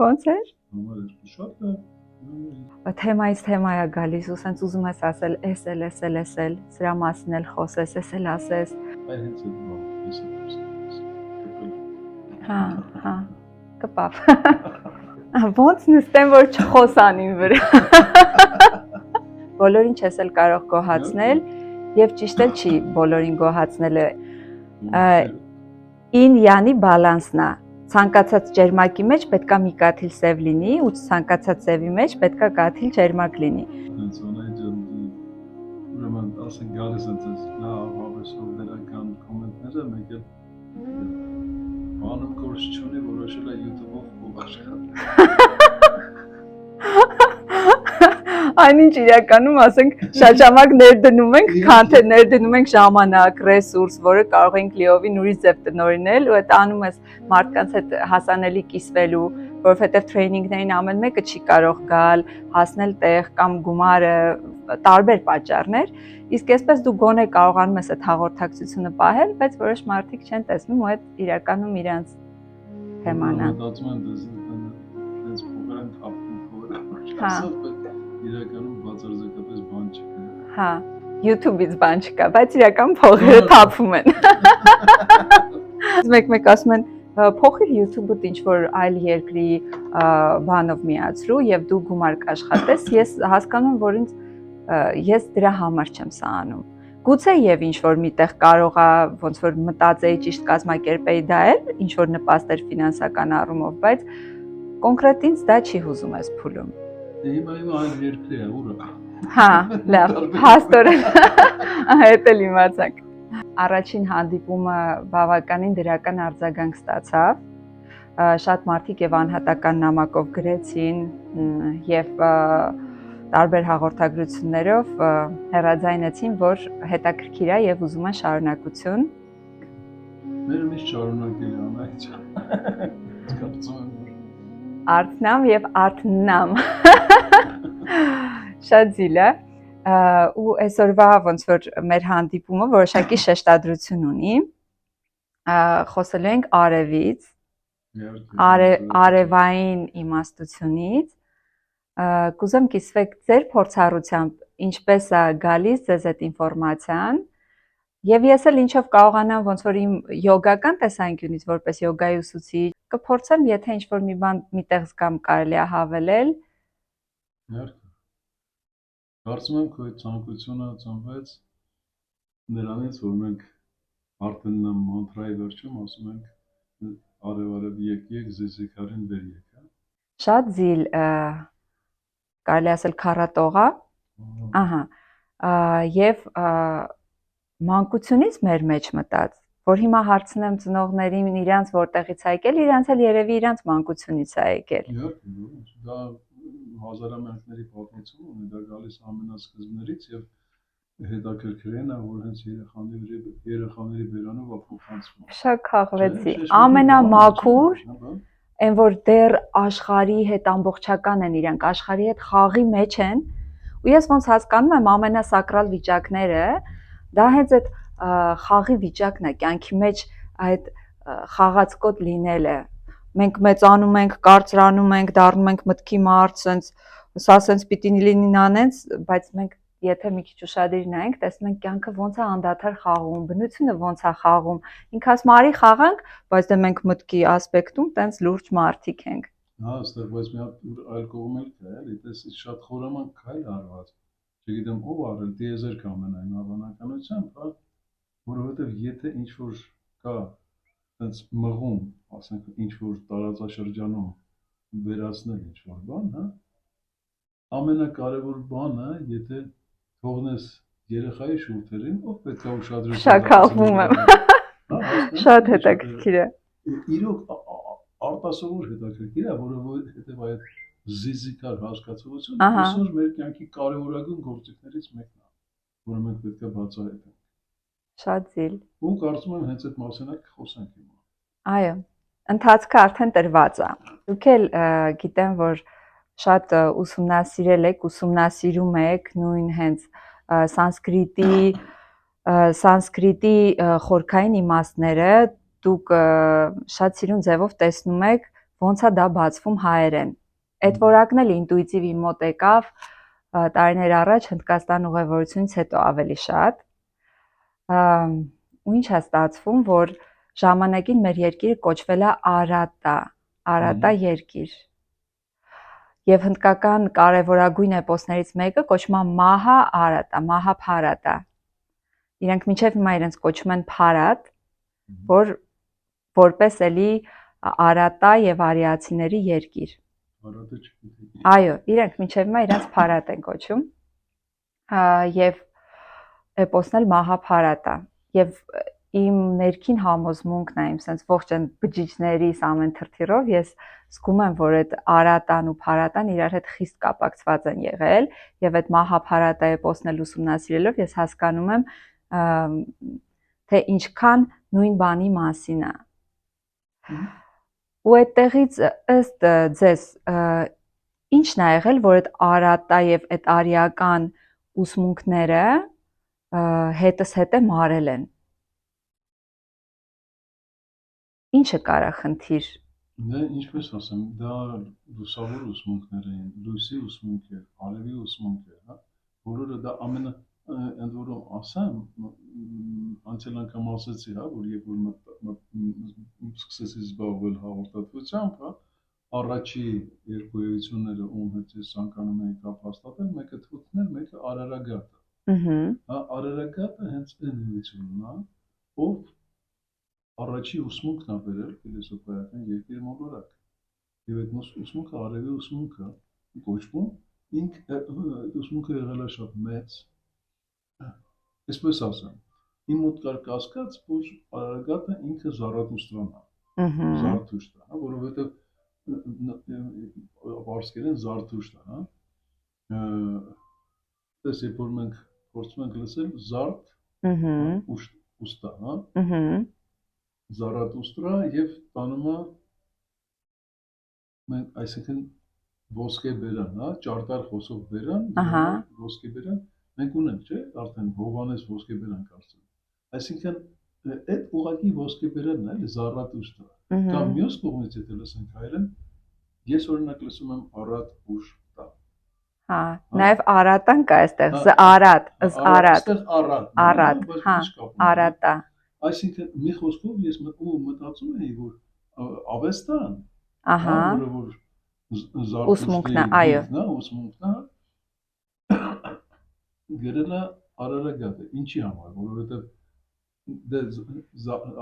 Ոնց էր։ Շատ Թեմայից թեմայա գալիս ու սենց ուզում ես ասել, էսել, սրա մասին էլ խոսես, էսել ասես։ Հենց այդ Հա, կպավ։ Ոնց նստեմ, որ չխոսան ին վրա։ Բոլորին չես էլ կարող գոհացնել եւ ճիշտ էլ չի բոլորին գոհացնելը։ Ին յանի բալանսն է։ Ցանկացած ջերմակի մեջ պետքա մի կաթիլ սև լինի ու ցանկացած սևի մեջ պետքա կաթիլ ջերմակ լինի։ Հենց ուրեմն ասենք գալիս են լավ հավեսով դրական կոմենտները, մեկ էլ բանում կորս չունի, որոշել է YouTube-ով աշխատել։ Այնինչ իրականում ասենք շատ ժամանակ ներդնում ենք, քանթե ներդնում ենք ժամանակ, ռեսուրս, որը կարող ենք լիովին ուրիշ ձև տնօրինել ու այդ անում ես մարդկանց հետ հասանելի կիսվելու, որովհետև տրեյնինգներին ամեն մեկը չի կարող գալ, հասնել տեղ կամ գումարը, տարբեր պատճառներ, իսկ այսպես դու գոնե կարողանում ես այդ հաղորդակցությունը պահել, բայց որոշ մարդիկ չեն տեսնում ու այդ իրականում իրանց թեման է։ Մտածում են դες փոխարեն թափում իրականում բացարձակապես բան չկա։ Հա, YouTube-ից բան չկա, բայց իրական փողերը թափում են։ Մեկ ասում են փոխիր YouTube-ը ինչ որ այլ երկրի բանով միացրու եւ դու գումար կաշխատես, ես հասկանում եմ, որ ես դրա համար չեմ սա անում։ Գուցե եւ ինչ որ միտեղ կարողա ոնց որ մտածեի ճիշտ կազմակերպեի դա էլ ինչ որ նպաստեր ֆինանսական առումով, բայց կոնկրետ ինձ դա չի հուզում այս փուլում։ Հիմա այլ երկրի է, ուր է։ Հա, լավ, հաստորեն այդ էլ իմացանք։ Առաջին հանդիպումը բավականին դրական արձագանք ստացավ։ Շատ մարդիկ եւ անհատական նամակով գրեցին եւ տարբեր հաղորդագրություններով հեռաձայնեցին, որ հետաքրքիր է եւ ուզում են շարունակություն։ Մերը միշտ շարունակել է անայց։ Կարծում եմ որ Արտնամ եւ արտնամ։ Շատ զիլ է։ Ու այսօրվա ոնց որ մեր հանդիպումը որոշակի շեշտադրություն ունի։ Խոսելու ենք արևից, արևային իմաստությունից։ Կուզեմ կիսվեք ձեր փորձառությամբ ինչպես է գալիս ձեզ այդ ինֆորմացիան եւ ես էլ ինչով կարողանամ ոնց որ իմ յոգական տեսանկյունից որպես յոգայի ուսուցիչ կփորձեմ եթե ինչ որ մի բան միտեղ զգամ կարելի է հավելել։ Կարծում եմ քո այդ ցանկությունը ծնվեց նրանից որ մենք արդեն մանտրայի վերջում ասում ենք արև եկեք զեզիկարին վեր եկա։ Շատ զիլ կարելի ասել քառատողա։ Ահա։ Եվ մանկությունից մեր մեջ մտած, որ հիմա հարցնեմ ծնողներին իրանց որտեղից է եկել, իրանց էլ երևի իրանց մանկությունից է եկել։ Դա հազարամյակների պատմություն ունի, դա գալիս ամենասկզբներից եւ հետաքրքրին է, որ հենց երեխաների բերանով է փոխանցվում։ Շատ քաղվեցի։ Ամենամաքուր այն որ դեռ աշխարհի հետ ամբողջական են իրանք, աշխարհի հետ խաղի մեջ են, ու ես ոնց հասկանում եմ ամենասակրալ վիճակները, դա հենց այդ խաղի վիճակն է, կյանքի մեջ այդ խաղացկոտ լինելը։ Մենք մեծանում ենք, կարծրանում ենք, դառնում ենք մտքի մարդ, սա սենց պիտի լինի նանենց, բայց մենք եթե մի քիչ ուշադիր նայենք, տեսնում ենք կյանքը ոնց է անդադար խաղում, բնությունը ոնց է խաղում։ Ինքը ասում արի խաղանք, բայց դե մենք մտքի ասպեկտում տենց լուրջ մարդիկ ենք։ Հա, ստեղ բայց մի հատ այլ կողմ էլ կա, էլի, տես շատ խորամանկ քայլ արված։ Չգիտեմ ով արել, դիեզերք ամենայն հավանականությամբ, հա, որովհետև եթե ինչ որ կա տենց մղում, ասենք ինչ որ տարածաշրջանում վերացնել ինչ որ բան, հա, ամենակարևոր բանը, եթե թողնես երեխայի շուրթերին, ով պետք է ուշադրություն։ Շաքախվում եմ։ Շատ հետաքրքիր է։ Իրոք արտասովոր հետաքրքիր է, որովհետև այդ զիզիկար հասկացողությունը այսօր մեր կյանքի կարևորագույն գործիքներից մեկն է, որը մենք պետք է բացահայտենք։ Շատ զիլ։ Ու կարծում եմ հենց այդ մասին էլ կխոսենք հիմա։ Այո, ընթացքը արդեն տրված է։ Դուք էլ գիտեմ, որ շատ ուսումնասիրել եք, ուսումնասիրում եք նույն հենց սանսկրիտի խորքային իմաստները, դուք շատ սիրուն ձևով տեսնում եք ոնց է դա բացվում հայերեն։ Այդ որակն էլ ինտուիտիվ իմ մոտ եկավ տարիներ առաջ Հնդկաստան ուղևորությունից հետո ավելի շատ։ Ու ինչ է ստացվում, որ ժամանակին մեր երկիրը կոչվել է Արատա երկիր։ Եվ հնդկական կարևորագույն էպոսներից մեկը կոչվում է Մահա Արատա, Մահաբհարատա։ Իրենք մինչև հիմա իրենց կոչում են Փարատ, որպես էլի Արատա եւ արիացիների երկիր։ Արատը չգիտի։ Այո, իրենք մինչև հիմա իրենց Փարատ են կոչում։ Եվ էպոսն էլ Մահաբհարատա։ Եվ իմ ներքին համոզմունքն է, իմ sense ողջ այն բջիջներիս ամեն թրթիռով ես զգում եմ, որ այդ Արատան ու Փարատան իրար հետ խիստ կապակցված են եղել, եւ այդ Մահաբհարատա էպոսն էլ ուսումնասիրելով ես հասկանում եմ, թե ինչքան նույն բանի մասին է։ Ու այդտեղից ըստ ձեզ ի՞նչն է եղել, որ այդ Արատա եւ այդ արիական ուսմունքները հետս հետե մարել են։ Ինչը կարա խնդիր։ Դե ինչպես ասեմ, դա լուսավոր ուսմունքներ էին, լույսի ուսմունք է, արևի ուսմունք է, հա։ Բոլորը դա ամենը ընդ որում ասեմ, անցյալ անգամ ասացի, հա, որ երբ որ սկսեցի զբաղվել հաղորդատվությամբ, հա, առաջի երկու էությունները ում հետ ես ցանկանում էի կապ հաստատել, մեկը Թութն էր, մեկը Արարագատը։ Հա, Արարագատը հենց այն էությունն է, ով առաջի ուսմունքն է բերել ֆիլոսոֆիական երկրի մոլորակ։ Եվ այդ ուսմունքը արևի ուսմունքը կոչվում, ուսմունքը եղել է շատ մեծ։ Այսպես ասեմ, իմ մոտ կար կասկած, որ Արարագատը ինքը Զարաթուստրան է, Զարթուշտը, հա, որովհետև պարսկերեն Զարթուշտը, հա։ Դες երբ որ մենք փորձում ենք լսել Զարթ, ուստա, հա։ Զարաթուստրա եւ տանումը մենք այսինքն ոսկե բերան, հա, ճարտար խոսող բերան, ոսկե բերան, մենք ունենք, չէ՞, արդեն Հովանես ոսկե բերան կարծեմ։ Այսինքն այդ ուղղակի ոսկե բերանն է, էլի Զարաթուստրա։ Կամ մյուս կողմից եթե լսենք հայերեն, ես օրինակ լսում եմ Արատ ուշտա։ Հա, նաեւ Արատան կա այստեղ, Զարատ, այստեղ Արատ, հա, Արատա։ Այսինքն մի խոսքով ես մտածում էի, որ Ավեստան, ահա, որը որ ուսմունքն է, այո, ուսմունքն է, գրել է Արարագատը, ինչի համար, որովհետև դե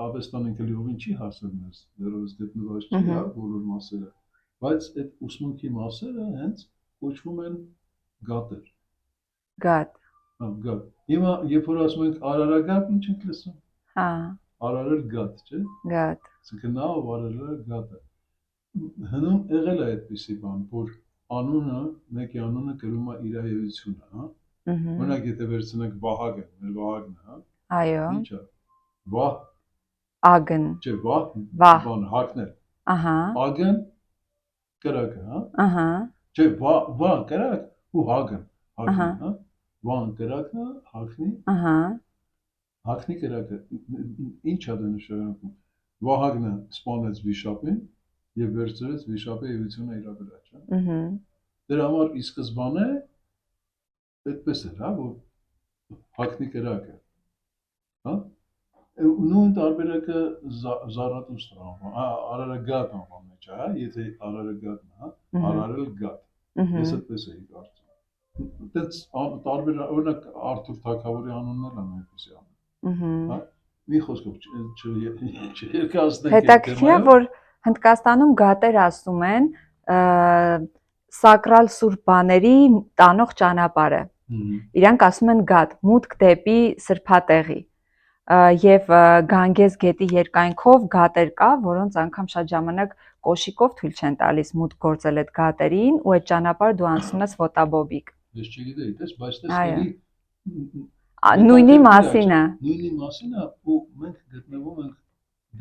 Ավեստան ինքը լիովին չի հասել մեզ, դեռևս գտնված չի, հա, բոլոր մասերը, բայց այդ ուսմունքի մասերը հենց կոչվում են գատեր։ Գատ։ Հա, գատ։ Հիմա երբ որ ասում ենք Արարագատ, ինչ ենք լսում։ Հա։ Արարել գատ, չէ՞։ Գատ։ Այսինքն նա ով արել է գատը։ Հնում եղել է այդպիսի բան, որ անունը, մեկի անունը կրում է իր հայությունը, հա։ Օրինակ եթե վերցնենք Վահագն, մեր Վահագնը, հա։ Այո։ Ինչ է։ Վահ։ Ագն։ Չէ, վահ, բան հակնել։ Ահա։ Ագն կրակը, հա։ Ահա։ Չէ, վահ կրակ ու հագն, հագն, հա։ Վահ կրակն է, հագնի։ Ահա։ Հագնի կրակը ինչ է դա նշանակում։ Վահագնը սպանեց վիշապին եւ վերցրեց վիշապի էությունը իր վրա, չէ՞։ Դրա համար ի սկզբանե այդպես էր, հա, որ հագնի կրակը, հա։ Նույն տարբերակը Զարաթուստրա անվան, Արարագատ անվան մեջ, հա, եթե Արարագատն է, հա, Արարել գատ։ Ես այդպես էի կարծում։ Դից տարբեր օրինակ Արթուր Թագավորի անունն էլ այնպեսի է։ Հա, մի խոսքով չերկացնենք։ Հետաքրքիր է, որ Հնդկաստանում գատեր ասում են սակրալ սուրբ բաների տանող ճանապարհը։ Իրանք ասում են գատ, մուտք դեպի սրբատեղի։ Եվ Գանգես գետի երկայնքով գատեր կա, որոնց անգամ շատ ժամանակ կոշիկով թույլ չեն տալիս մուտք գործել այդ գատերին, ու այդ ճանապարհը դու անցնում ես ոտաբոբիկ։ Ես չգիտեի, դες, բայց դες նույնի մասին է։ Նույնի մասին է, ու մենք գտնվում ենք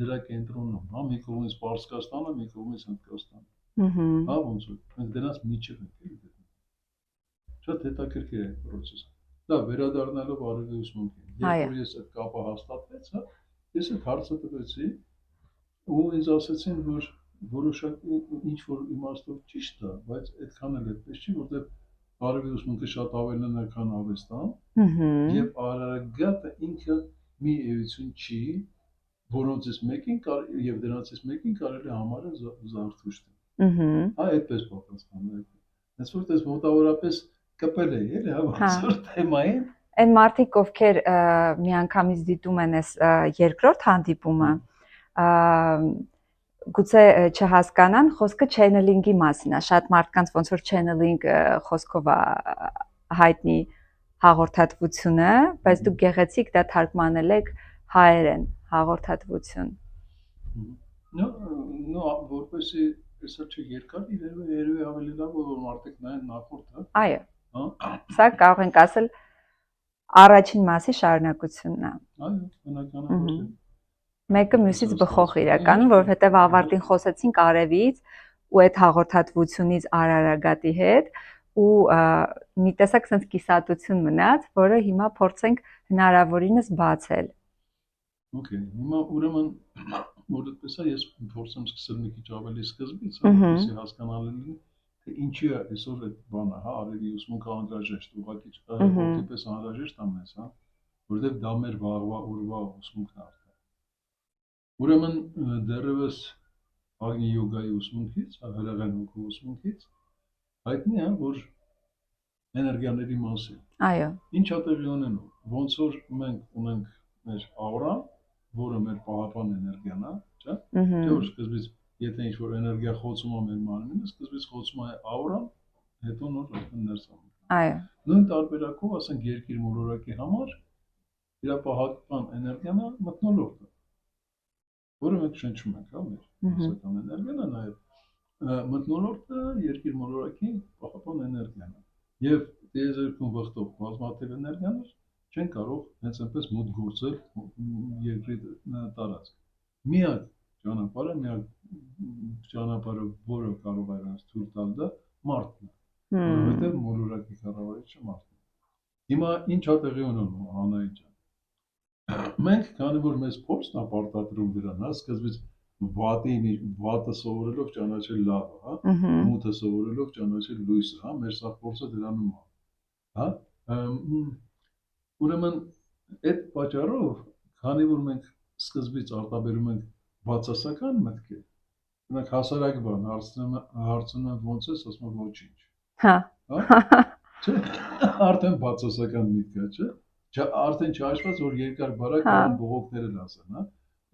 դրա կենտրոնում, հա, մի կողմից Պարսկաստանը, մի կողմից Հնդկաստանը։ Հա, ոնց որ մենք դրանց միջև ենք գտնվում։ Շատ հետաքրքիր է process-ը։ Դա վերադառնալով արևի ուսմունքին։ Երբ որ ես այդ կապը հաստատվեց, հա, ես այդ հարցը տվեցի ու ինձ ասացին, որ որոշակի ինչ որ իմաստով ճիշտ է, բայց այդքան էլ այդպես չի, որտեղ բարևի ուսմունքը շատ ավելին է, քան Ավեստան, եւ Արարագատը ինքը մի էություն չի, որոնցից մեկին եւ դրանցից մեկին կարելի է համարել Զարթուշտը։ Հա, այդպես պատասխանել։ Հենց որ դες մոտավորապես կպել է, էլի, հա, ոնց թեմային։ Այն մարդիկ, ովքեր միանգամից դիտում են այս երկրորդ հանդիպումը, գուցե չհասկանան, խոսքը channeling-ի մասին է, շատ մարդկանց ոնց որ channeling խոսքով է հայտնի հաղորդատվությունը, բայց դուք գեղեցիկ դա թարգմանել եք հայերեն հաղորդատվություն։ Նո, որպեսզի հեսա չերկար, երևի ավելի լավ որ մարդիկ նայեն նախորդը։ Այո։ Սա կարող ենք ասել առաջին մասի շարունակությունն է։ Այո, բնականաբար։ Մեկը մյուսից բխող իրականում, որովհետև ավարտին խոսեցինք արևից ու այդ հաղորդատվությունից Արարագատի հետ ու մի տեսակ sense կիսատություն մնաց, որը հիմա փորձենք հնարավորինս բացել։ Okay, հիմա ուրեմն որ այդպես է, ես փորձեմ սկսել մի քիչ ավելի սկզբից, որպեսզի հասկանալի լինի, թե ինչի է այսօր այդ բանը, հա, արևի ուսմունքը անհրաժեշտ, ուղղակի որպես անհրաժեշտ է մեզ, հա, որովհետև դա մեր վաղվա օրվա ուսմունքն է։ Ուրեմն դեռևս Ագնի յոգայի ուսմունքից, հրեղեն հոգու ուսմունքից հայտնի է, որ էներգիաների մասին։ Այո։ Ինչ է տեղի ունենում, ոնց որ մենք ունենք մեր աուրան, որը մեր պահապան էներգիան է, չէ՞։ Չէ՞ որ սկզբից եթե ինչ որ էներգիա խոցում է մեր մարմինը, սկզբից խոցում է աուրան, հետո նոր արդեն ներս է։ Այո։ Նույն տարբերակով, ասենք երկիր մոլորակի համար իր պահապան էներգիան է մթնոլորտը, որը մենք շնչում ենք, հա, մեր ֆիզիկական էներգիան է նաև մթնոլորտը երկիր մոլորակի պահապան էներգիան է։ Եվ տիեզերքում վխտող բազմաթիվ էներգիաներ չեն կարող հենց այնպես մոտ գործել երկրի տարածք։ Միակ ճանապարհը, որը կարող է նրանց թույլ տալ դա մարդն է, որովհետև մոլորակի կառավարիչը մարդն է։ Հիմա ինչ է տեղի ունենում, Անահիտ ջան։ Մենք քանի որ մեզ փորձն է պարտադրում դրան, հա, սկզբից վատը սովորելով ճանաչել լավը, հա, մութը սովորելով ճանաչել լույսը, հա, մեր սա փորձը դրանում է, հա։ Ուրեմն այդ պատճառով, քանի որ մենք սկզբից արտաբերում ենք բացասական մտքեր, մենք հասարակ բան հարցնում ենք ոնց ես, ասում ենք ոչինչ։ Հա։ Չէ, արդեն բացասական միտք է, չէ։ Արդեն չհաշված որ երկար բարակ կարող բողոքները լասեն, հա։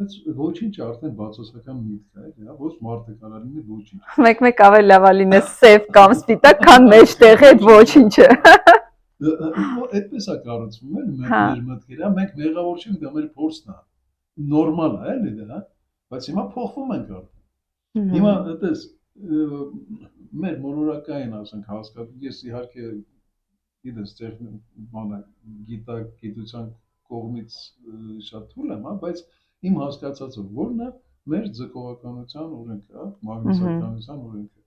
Բայց ոչինչը արդեն բացասական միտք է, հա, ոչ մարդը կարող լինի ոչինչ։ Մեկ ավելի լավ է լինես սև կամ սպիտակ, քան մեջտեղ այդ ոչինչը։ Այդպես է կառուցվում, էլի մեր մտքերը, մենք մեղավոր չենք, դա մեր փորձն է։ Նորմալ է, էլի դա, հա։ Բայց հիմա փոխվում ենք արդեն։ Հիմա այդպես մեր մոլորակային, ասենք, հասկացում, ես իհարկե գիտես, գիտության կողմից շատ թույլ եմ, հա, բայց իմ հասկացածով որն է մեր ձգողականության օրենքը, հա, մագնիսականության օրենքը։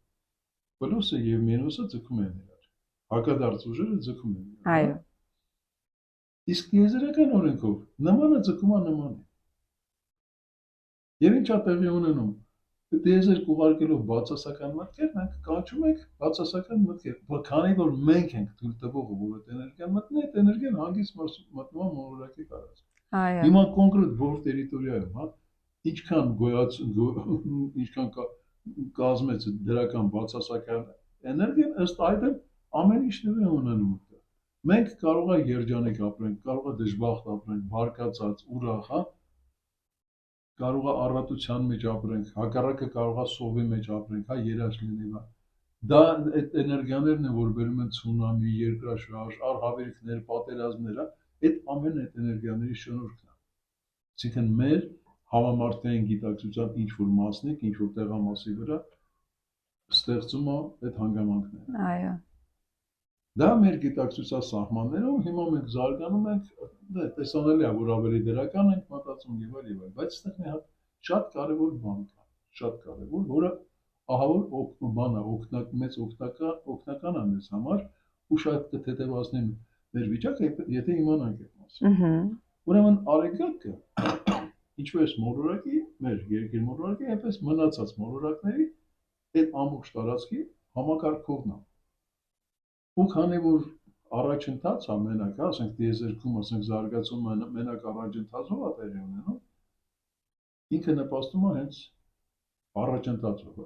Պլյուսը եւ մինուսը ձգում են իրար։ Հակադարձ ուժերը ձգում են իրար։ Այո։ Իսկ տիեզերական օրենքով նմանը ձգում է նմանի։ Եվ ինչ է տեղի ունենում։ Տիեզեր կուղարկելով բացասական մտքեր, մենք կանչում ենք բացասական մտքեր։ Քանի որ մենք ենք թույլ տվողը, որ այդ էներգիան մտնի, այդ էներգիան հանգիստ մտնում է մոլորակի տարածք։ Այո։ Հիմա կոնկրետ որ տերիտորիայում, հա, ինչքան կազմեց դրական բացասական էներգիան, ըստ այդմ ամեն ինչ տեղի ունենում է։ Մենք կարող է երջանիկ ապրենք, կարող է դժբախտ ապրենք, բարկացած, ուրախ, հա, կարող է առատության մեջ ապրենք, հակառակը կարող է սովի մեջ ապրենք, հա, երաշխ լինի։ Դա այդ էներգիաներն են, որ բերում են ցունամի, երկրաշարժ, արհավիրքներ, պատերազմներ, հա, այդ ամեն այդ էներգիաների շնորհքն է։ Այսինքն մեր համամարտկային գիտակցության ինչ որ մասնիկ, ինչ որ տեղամասի վրա ստեղծում է այդ հանգամանքները։ Այո։ Դա մեր գիտակցության սահմաններում, հիմա մենք զարգանում ենք, տեսանելի է, որ ավելի դրական ենք մտածում եւ այլ, բայց այստեղ մի հատ շատ կարեւոր բան կա, շատ կարեւոր, որը ահա որ բանը մեծ օգնական է մեզ համար ու շատ կթեթևացնի մեր վիճակը, եթե իմանանք այդ մասին։ Ուրեմն արեգակը ինչպես մոլորակի, մեր երկրի մոլորակի, այնպես մնացած մոլորակների այդ ամբողջ տարածքի համակարգողն է։ Ու քանի որ առաջընթաց է մենակ, ասենք դիեզերքում, ասենք զարգացումը մենակ առաջընթացով է տեղի ունենում, ինքը նպաստում է հենց առաջընթացով։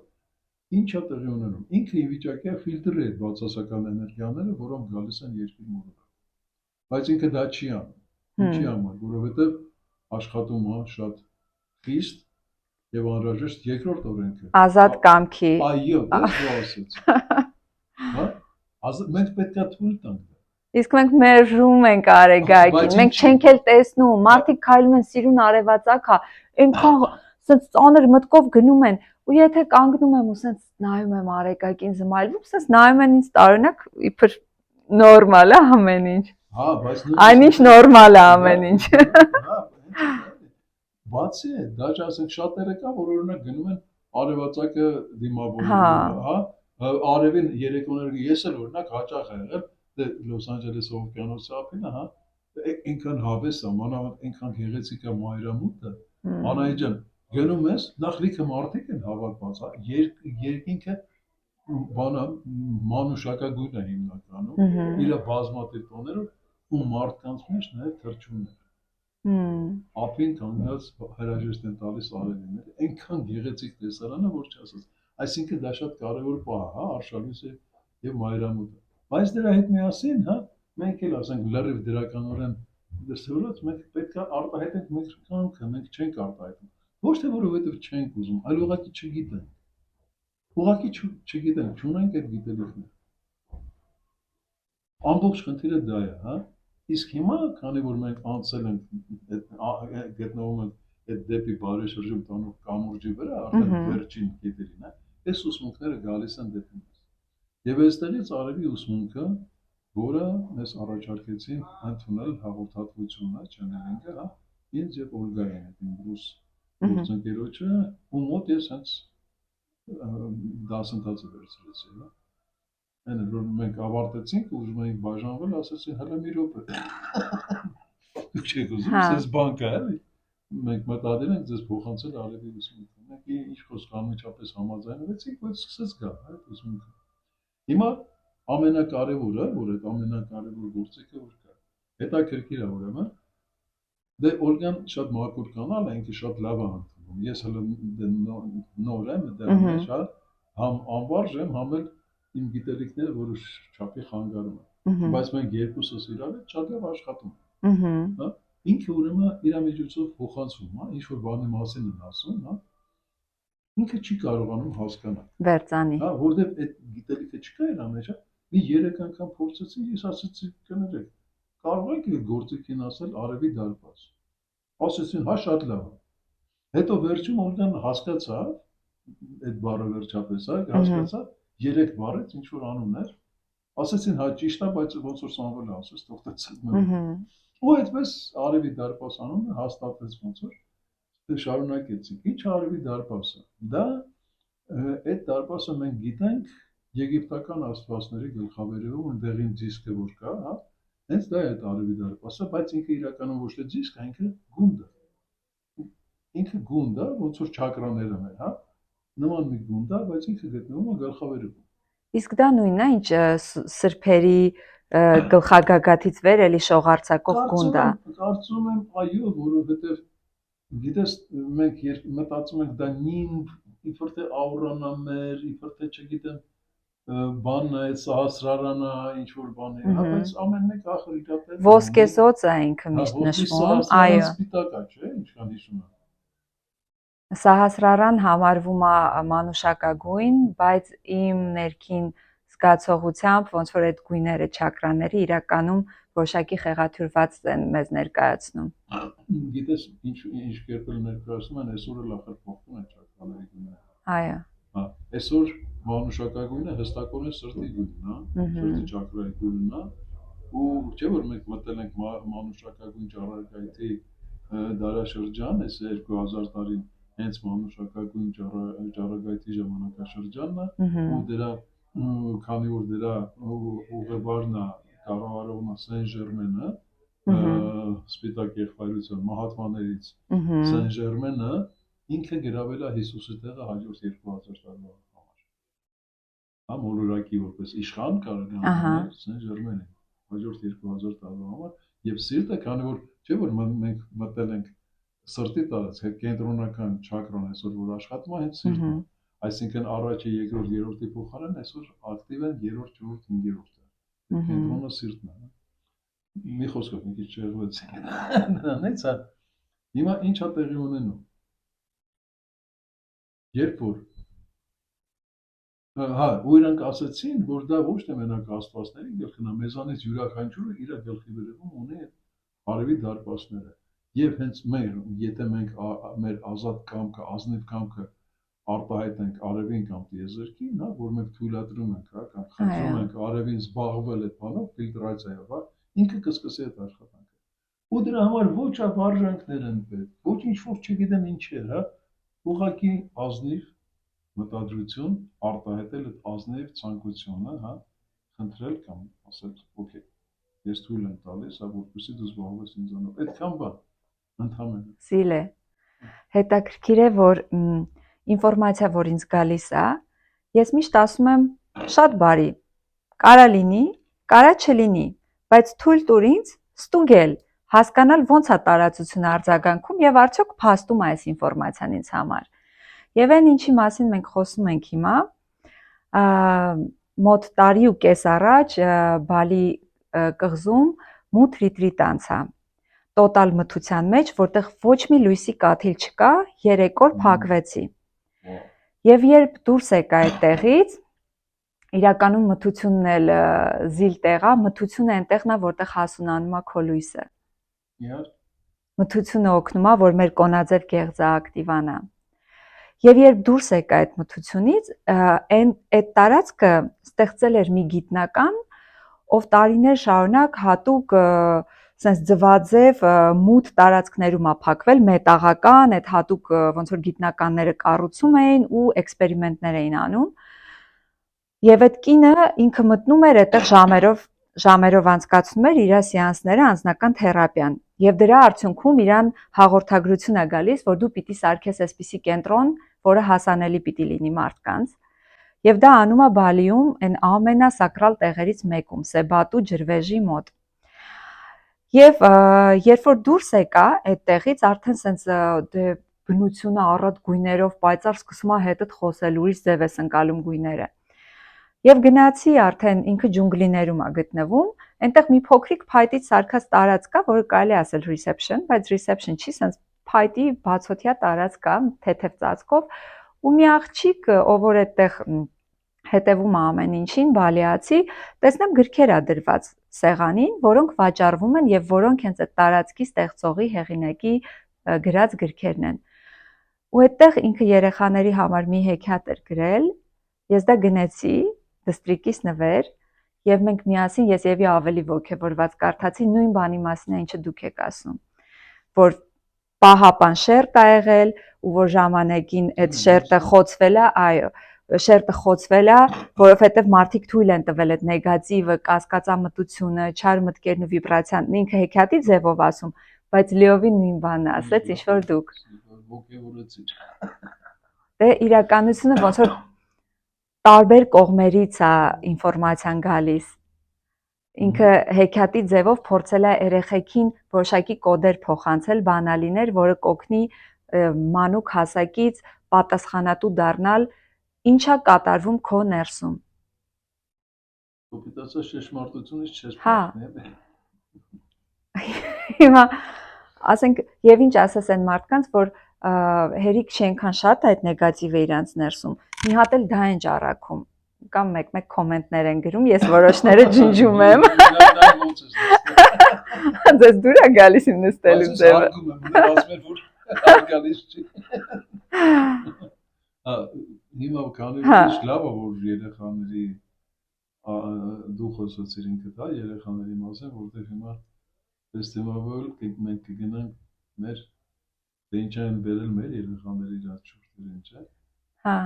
Ինչ է տեղի ունենում։ Ինքը ի վիճակի է ֆիլտրի այդ բացասական էներգիաները, որոնք գալիս են երկրի մոլորակ։ Բայց ինքը դա չի անում։ Ինչի համար, որովհետև աշխատում է շատ խիստ եւ անհրաժեշտ երկրորդ օրենքը։ Ազատ կամքի։ Այո, դες ու ասեց։ Հա? Մենք պետք է թույլ տանք։ Իսկ մենք մերժում ենք արեգակին, մենք չենք էլ տեսնում, մարդիկ քայլում են սիրուն արևածագա, այնքան սենց ծանր մտքով գնում են, ու եթե կանգնում եմ ու սենց նայում եմ արեգակին զմայլվում, սենց նայում են ինձ տարօրինակ իբր նորմալ է ամեն ինչ։ Հա, բայց այնինչ նորմալ է ամեն ինչ։ Հա, բացի է, դաժե ասենք շատերը կա, որ օրինակ գնում են արևածագը դիմավորելու, հա, արևին երեկոները ես էլ օրինակ հաճախ եմ եղել Լոս Անջելեսի օվկիանոսի ափին, հա, այնքան հավես է, մանավանդ այնքան գեղեցիկ է մայրամուտը, Անահիտ ջան, գնում ես, նախ լիքը մարդիկ են հավաքված, երկինքը բանա մանուշակագույն է հիմնականում, իր բազմաթիվ տոներով ու մարդկանց մեջ նաև թռչուններ։ Ափին կանգնած հրաժեշտ են տալիս արևինները, այնքան գեղեցիկ տեսարանը, որ չասես։ Այսինքն դա շատ կարևոր պահ է, հա, արշալույսը եւ մայրամուտը։ Բայց դրա հետ միասին, հա, մենք էլ ասենք լրիվ դրականորեն դրսևորած մենք պետք է արտահայտենք մեր կամքը, մենք չենք արտահայտում։ Ոչ թե որովհետև չենք ուզում, այլ ուղղակի չգիտենք։ Ուղղակի չգիտենք, չունենք այդ գիտելիքները։ Ամբողջ խնդիրը դա է, հա։ Իսկ հիմա, քանի որ մենք անցել ենք գտնվում ենք այդ դեպի բարեշրջում տանող կամուրջի վրա, արդեն վերջին կետերին, հա, այս ուսմունքները գալիս են դեպի մեզ։ Եվ այստեղից արևի ուսմունքը, որը մեզ առաջարկեցին ընդունել հաղորդատվությունը, չանելինգը, հա, ինձ եւ Օլգային հետ իմ ռուս գործընկերոջը, ու մոտ ես հենց դասընթացը վերցրեցի, հա։ Այն որ մենք ավարտեցինք, ուզում էինք բաժանվել, ասեցին հələ մի րոպե։ Դուք չեք ուզում, սենց բան կա, էլի։ Մենք մտադիր ենք ձեզ փոխանցել արևի ուսմունքը։ Մենք ինչ խոսք անմիջապես համաձայնվեցինք, բայց սկսեց գա այդ ուսմունքը։ Հիմա ամենակարևորը, որ այդ ամենակարևոր գործիքը որ կա, հետաքրքիր է ուրեմն, դե Օլգան շատ մաքուր կանալ է, ինքը շատ լավ է ընդունում, ես հələ նոր եմ դեռ մեջ, հա, համ անվարժ եմ, համ էլ իմ գիտելիքները որոշ չափի խանգարում են, բայց մենք երկուսս իրար հետ շատ լավ աշխատում ենք, հա, ինքը ուրեմն իր միջոցով փոխանցում, հա, ինչ որ բանի մասին են ասում, հա, ինքը չի կարողանում հասկանալ։ Վերցանի։ Հա, որտեղ այդ գիտելիքը չկա իր մեջ, մի 3 անգամ փորձեցի, ես ասացի կներեք, կարող եք գործիքին ասել արևի դարպաս։ Ասեցին, հա, շատ լավ է։ Հետո վերջում Օլգան հասկացավ, այդ բառը վերջապես, հա, հասկացավ, 3 բառից ինչ որ անուններ, ասեցին, հա, ճիշտ է, բայց ոնց որ Սամվել ասես, թողտեցեք մեն։ Ու այդպես արևի դարպաս անունը հաստատվեց ոնց որ շարունակեցինք։ Ինչ արևի դարպասը։ Դա այդ դարպասը մենք գիտենք եգիպտական աստվածների գլխավերևում ընդեղին դիսկը որ կա, հա, հենց դա է արևի դարպասը, բայց ինքը իրականում ոչ թե դիսկ, ինքը գունդ է։ Ինքը գունդ է, ոնց որ չակրաները մեր, հա, նման մի գունդ է, բայց ինքը գտնվում է գլխավերևում։ Իսկ դա նույնն է, ինչ սրբերի գլխագագաթից վեր էլի շողարցակող գունդ է։ Կարծում եմ, այո, որովհետև գիտես, մենք մտածում ենք դա նիմբ, իբր թե աուրանա մեր, իբր թե չգիտեմ, բանն է, սահասրարանա, ինչ որ բան է, հա, բայց ամեն մեկ ախր իր հետ ոսկեզոծ է ինքը միշտ նշվում, այո։ Սպիտակ է, չէ՞, ինչքան հիշում եմ։ Սահասրարան համարվում է մանուշակագույն, բայց իմ ներքին զգացողությամբ ոնց որ այդ գույները չակրաները իրականում որոշակի խեղաթյուրված են մեզ ներկայացնում։ Գիտես, ինչ կերպ էլ ներկայացնում են, այսօր էլ ախր փոխվում են չակրաների գույները։ Այո։ Հա, այսօր մանուշակագույնը հստակորեն սրտի գույնն է, սրտի չակրայի գույնն է, ու չէ՞ որ մենք մտել ենք մանուշակագույն ճառագայթի դարաշրջան, այս 2000 տարին հենց մանուշակագույն ճառագայթի ժամանակաշրջանն է, ու դրա քանի որ դրա ուղևորն է կառավարողն է Սեն Ժերմենը, սպիտակ եղբայրության մահատվաներից Սեն-Ժերմենը ինքը գրավել է Հիսուսի տեղը հաջորդ 2000 տարվա համար։ Հա մոլորակի որպես իշխան կարող է անել Սեն-Ժերմենը հաջորդ 2000 տարվա համար եւ սիրտը քանի որ չէ որ մենք մտել ենք սրտի տարածք կենտրոնական չակրան այսօր որ աշխատում է հենց սիրտը այսինքն առաջի երկրորդ երրորդի փոխարեն այսօր ակտիվ են երրորդ չորրորդ հինգերորդը կենտրոնը սիրտն է մի խոսքով մի քիչ չեղվեցինք դրանից է հիմա ինչ է տեղի ունենում երբ որ հա ու իրանք ասացին որ դա ոչ թե մենակ աստվածների գլխն է մեզանից յուրաքանչյուրը իր գլխի վրայում ունի արևի դարպասները եւ հենց մեր եթե մենք մեր ազատ կամքը ազնիվ կամքը արտահայտենք արևին կամ տիեզերքին հա որ մենք թույլատրում ենք հա կամ խնդրում ենք արևին զբաղվել այդ բանով ֆիլտրացիայով հա ինքը կսկսի այդ աշխատանքը ու դրա համար ոչ ավարժանքներ են պետք ոչ ինչ որ չգիտեմ ինչ է հա ուղղակի ազնիվ մտադրություն արտահայտել այդ ազնիվ ցանկությունը հա խնդրել կամ ասել օքեյ ես թույլ եմ տալիս հա որպեսզի դու զբաղվես ինձանով այդքան բան ընդհանրապես Սիլ է հետաքրքիր է որ ինֆորմացիա որ ինձ գալիս է ես միշտ ասում եմ շատ բարի կարա լինի կարա չլինի բայց թույլ տուր ինձ ստուգել հասկանալ ոնց է տարածությունը արձագանքում եւ արդյոք փաստում է այս ինֆորմացիան ինձ համար եւ այն ինչի մասին մենք խոսում ենք հիմա մոտ տարի ու կես առաջ Բալի կղզում մութ ռիտրիտ անցա տոտալ մթության մեջ որտեղ ոչ մի լույսի կաթիլ չկա 3 օր փակվեցի եւ երբ դուրս եկա այդ տեղից իրականում մթությունն էլ զիլ տեղա մթությունը այնտեղն է որտեղ հասունանում է քո լույսը մթությունը օգնում է որ մեր կոնաձև գեղձը ակտիվանա եւ երբ դուրս եկա այդ մթությունից այդ տարածքը ստեղծել էր մի գիտնական ով տարիներ շարունակ հատուկ sense ձվածև մութ տարածքներում է փակվել մետաղական այդ հատուկ ոնց որ գիտնականները կառուցում էին ու էքսպերիմենտներ էին անում եւ այդ կինը ինքը մտնում էր այդտեղ ժամերով անցկացնում էր իր սեանսները անձնական թերապիան եւ դրա արդյունքում իրան հաղորդագրություն է գալիս որ դու պիտի սարքես այսպիսի կենտրոն որը հասանելի պիտի լինի մարդկանց եւ դա անում է Բալիում այն ամենասակրալ տեղերից մեկում Սեբատու ջրվեժի մոտ եւ երբ որ դուրս եկա այդտեղից արդեն sense բնությունը առատ գույներով պայծառ սկսում է հետդ խոսել ուրիշ ձև է ընկալում գույները եւ գնացի արդեն ինքը ջունգլիներում է գտնվում այնտեղ մի փոքրիկ փայտից սարքած տարածք կա որը կարելի է ասել reception բայց reception չի sense փայտի բացօթյա տարածք կա թեթև ծածկով ու մի աղջիկ ով որ այդտեղ հետևում է ամեն ինչին բալիացի տեսնեմ գրքեր է դրված սեղանին որոնք վաճառվում են եւ որոնք հենց այդ տարածքի ստեղծողի հեղինակի գրած գրքերն են ու այդտեղ ինքը երեխաների համար մի հեքիաթ էր գրել ես դա գնեցի դստրիկիս նվեր եւ մենք միասին ես եւի ավելի ոգևորված կարդացի նույն բանի մասին ինչը դուք եք ասում որ պահապան շերտ ա եղել ու որ ժամանակին այդ շերտը խոցվել է այո շերտը խոցվել է որովհետեւ մարդիկ թույլ են տվել այդ նեգատիվը կասկածամտությունը չար մտքերն ու վիբրացիան ինքը հեքիաթի ձևով ասում բայց լիովին նույն բանն ասեց ինչ որ դուք ոգևորեցիք դե իրականությունը ոնց որ տարբեր կողմերից է ինֆորմացիան գալիս ինքը հեքիաթի ձևով փորձել է երեխեքին որոշակի կոդեր փոխանցել բանալիներ որը կօգնի մանուկ հասակից պատասխանատու դառնալ ինչա կատարվում քո ներսում Կոպիտացա շեշմարտությունից չես պատմի հիմա ասենք եւ ինչ ասես այն մարդկանց որ հերիք չենքան շատ է այդ նեգատիվը իրանց ներսում մի հատ էլ դա են ճառակում կամ մեկ կոմենտներ են գրում ես որոշները ջնջում եմ ձեզ դուր է գալիս իմ նստելու ձևը գալիս չի հիմա քանի որ լավ է որ երեխաների դու խոսացիր ինքդ հա երեխաների մասին որտեղ հիմա ֆեստիվալ մենք կգնանք մեր դե ինչ են վերել մեր երեխաների իրաց շուրթերը ինչ է հա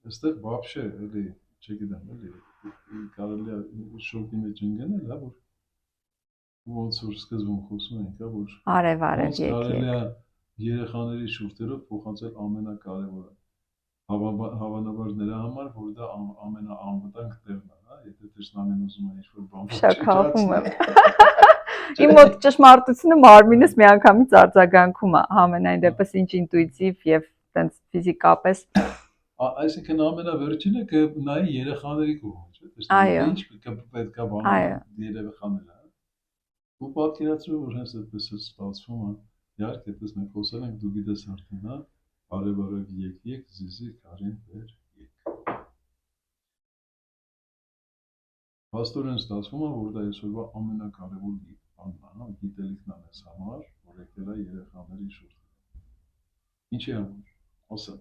այստեղ вообще էլի չգիտեմ էլի կարելի է շոկի մեջ ընկնել հա որ ոնց որ սկզբում խոսում ենք, հա, որ Արև, ոնց եկեք։ կարելի է երեխաների շուրթերով փոխանցել ամենակարևորը։ Հավանաբար նրա համար, որ դա ամենաանվտանգ տեղն է, հա, եթե տեսնամին ուզում է ինչ-որ բան Շքախում եմ։ Իմ մոտ ճշմարտությունը մարմինս միանգամից արձագանքում է, համենայն դեպս ինչ ինտուիտիվ եւ տենց ֆիզիկապես։ Այսինքն ամենավերջինը կնայի երեխաների կողմից, չէ՞, Այո։ ինչ պետք է բանը Այո։ երեխաները, հա։ Ու պատկերացրու, որ հենց այդպես է ստացվում, հա։ Իհարկե, այդպես մենք խոսել ենք, դու գիտես արդեն, հա, արև եկ, զիզի քարին վեր եկ։ Փաստորեն ստացվում է, որ դա այսօրվա ամենակարևոր բանն է, հա, գիտելիքն է մեզ համար, որ եկել է երեխաների շուրջ։ Ինչի համար, ասա։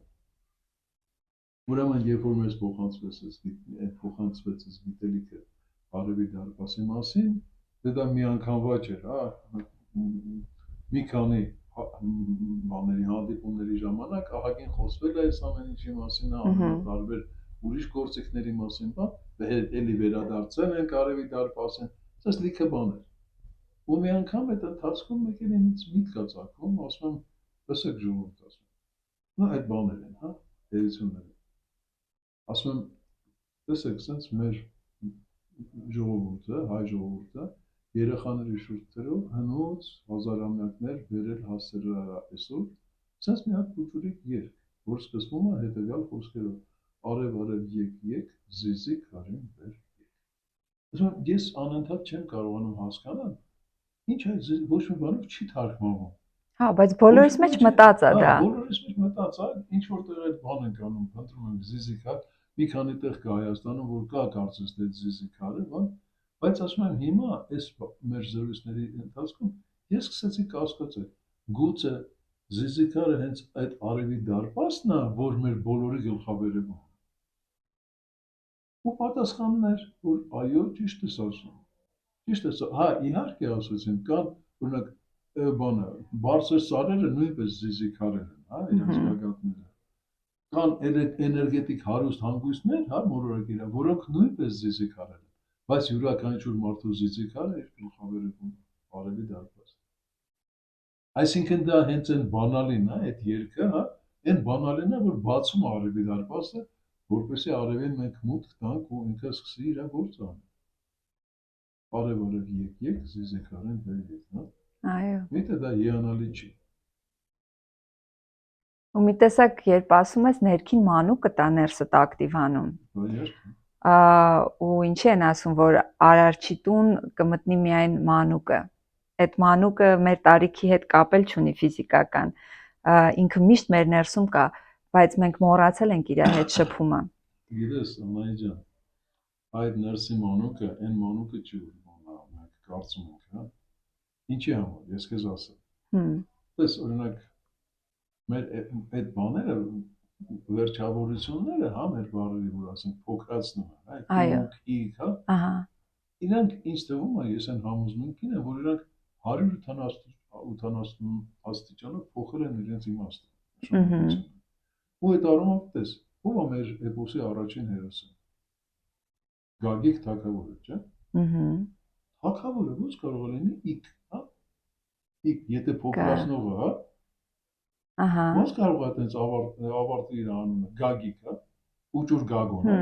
Ուրեմն, երբ որ մեզ փոխանցվեց այս գիտելիքը Արևի դարպասի մասին, դա միանգամվա չէր, հա, մի քանի բաների հանդիպումների ժամանակ ահագին խոսվել է այս ամեն ինչի մասին, ամենատարբեր ուրիշ գործիքների մասին, էլի վերադարձել ենք Արևի դարպասին, ասես լիքը բաներ։ Ու մի անգամ այդ ընթացքում մեկ էլ ինձ միտք կա ծագում, ասում եմ, լսեք ժողովուրդ, ասում եմ, նա այդ բաներ են, հա, էությունները։ Ասում եմ, տեսեք, սենց մեր ժողովուրդը, հայ ժողովուրդը, երեխաների շուրթերով հնուց հազարամյակներ բերել հասցրել այսօր, սենց մի հատ փոքրիկ երգ, որ սկսվում է հետևյալ խոսքերով. արև եկ, զիզի քարին վեր եկ։ Ասում եմ, ես անընդհատ չեմ կարողանում հասկանալ, ինչ այդ ոչ մի բանով չի թարգմանվում։ Հա, բայց բոլորիս մեջ մտած է դա։ Բոլորիս մեջ մտած է, ինչ որտեղ այդ բան ենք անում, փնտրում ենք զիզի քար, մի քանի տեղ կա Հայաստանում, որ կա կարծես թե զիզի քարը, բան, բայց ասում եմ հիմա այս մեր զրույցների ընթացքում ես սկսեցի կասկածել, գուցե զիզի քարը հենց այդ Արևի դարպասն է, որ մեր բոլորի գլխավերևում է։ Ու պատասխանն էր, որ այո, ճիշտ ես ասում։ Ճիշտ ես, հա, իհարկե ասեցին, կան օրինակ բանը, բարձր սարերը նույնպես զիզի քարեր են, հա, իրենց գագաթները։ Կան էներգետիկ հարուստ հանգույցներ, հա, մոլորակիրա, որոնք նույնպես զիզի քարեր են, բայց յուրաքանչյուր մարդու զիզի քարը իր գլխավերևում Արևի դարպաս։ Այսինքն դա հենց այն բանալին է, այդ երգը, հա, այն բանալին է, որ բացում է Արևի դարպասը, որպեսզի Արևին մենք մուտք տանք ու ինքը սկսի իր գործը անել։ Արև եկ, զիզի քարին վեր եկ, հա։ Այո։ Միտը դա հիանալի չի։ Ու մի տեսակ, երբ ասում ես ներքին մանուկը տա ներսդ ակտիվանում։ Ու ինչի են ասում, որ արարչի տուն կմտնի միայն մանուկը։ Այդ մանուկը մեր տարիքի հետ կապել չունի ֆիզիկական, ինքը միշտ մեր ներսում կա, բայց մենք մոռացել ենք իր հետ շփումը։ Գիտես, Անահիտ ջան, այդ ներսի մանուկը, այն մանուկը չի, որ մենք կարծում ենք, հա։ Ինչի համար, ես քեզ ասեմ։ Տես, օրինակ, մեր այդ բաները, վերջավորությունները, հա, մեր բառերի, որ ասենք, փոքրացնում են, հա, իք, հա։ Իրանք ինձ թվում է, ես այն համոզմունքին եմ, որ իրանք 180 աստիճանով փոխել են իրենց իմաստը։ Ու այդ առումով տես, ով է մեր էպոսի առաջին հերոսը։ Գագիկ թագավորը, չէ՞։ Թագավորը ո՞նց կարող է լինի իք, հա։ Իք, եթե փոքրացնողը, հա։ Ո՞նց կարող է այդպես ավարտի իր անունը, Գագիկ, հա։ Ուճուր Գագոն, հա։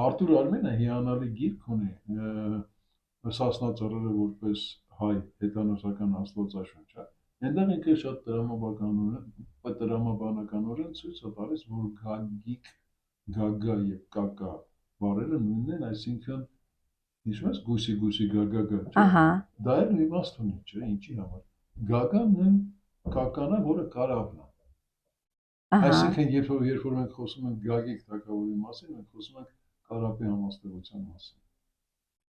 Արտուր Արմենը հիանալի գիրք ունի Սասնա ծռերը որպես հայ հետանոսական աստվածաշունչ, հա։ Այնտեղ ինքը շատ տրամաբանականորեն ցույց է տալիս, որ գագիկ, գագա եւ կակա բառերը նույնն են, այսինքն հիշում ես գուսի գագագա, չէ՞։ Դա էլ իմաստ ունի, չէ՞, ինչի համար։ Գագան նույն կականա, որը կարավն է։ Այսինքն երբ որ մենք խոսում ենք գագիկ թագավորի մասին, մենք խոսում ենք կարապի համաստեղության մասին։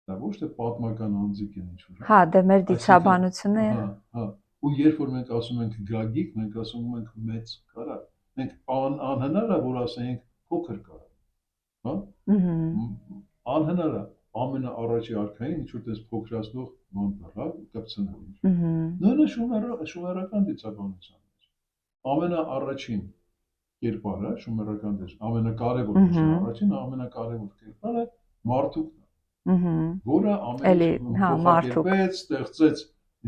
Դա ոչ թե պատմական անձիկ են ինչ-որ։ Հա, դե մեր դիցաբանությունը։ Հա։ Ու երբ որ մենք ասում ենք գագիկ, մենք ասում ենք մեծ կարապ։ Մենք անհնար է, որ ասենք փոքր կարապ։ Հա։ Անհնար է ամենաառաջի արքային ինչ-որ տես փոքրացնող բան տալ, հա, կպցնել։ Նույնը շումերական դիցաբանության մեջ։ Ամենաառաջին կերպարը շումերական դեր ամենակարևոր առաջին ամենակարևոր կերպարը մարդուկն է, որը Էլի, ամեն հա, ինչ մարդուկ։ փոխակերպեց, ստեղծեց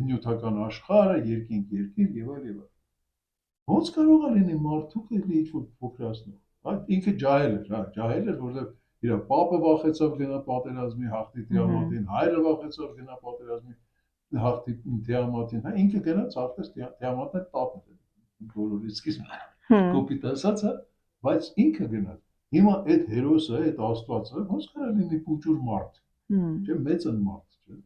նյութական աշխարհը, երկինք եւ այլ եւ այլ։ Ոնց կարող է լինի մարդուկ էլի ինչ-որ փոքրացնող։ Հա, ինքը ջահել էր, որովհետեւ իր պապը վախեցավ գնա պատերազմի հաղթի դիամատին, հայրը վախեցավ գնա պատերազմի հաղթի դիամատին, հա, ինքը գնաց հաղթեց դիամատը տապը։ Բոլորից սկիզբը կոպիտ ասած, հա, բայց ինքը գնաց։ Հիմա այդ հերոսը, այդ աստվածը ոնց կարող է լինի փոքր մարդ։ Չէ, մեծ են մարդ, չէ։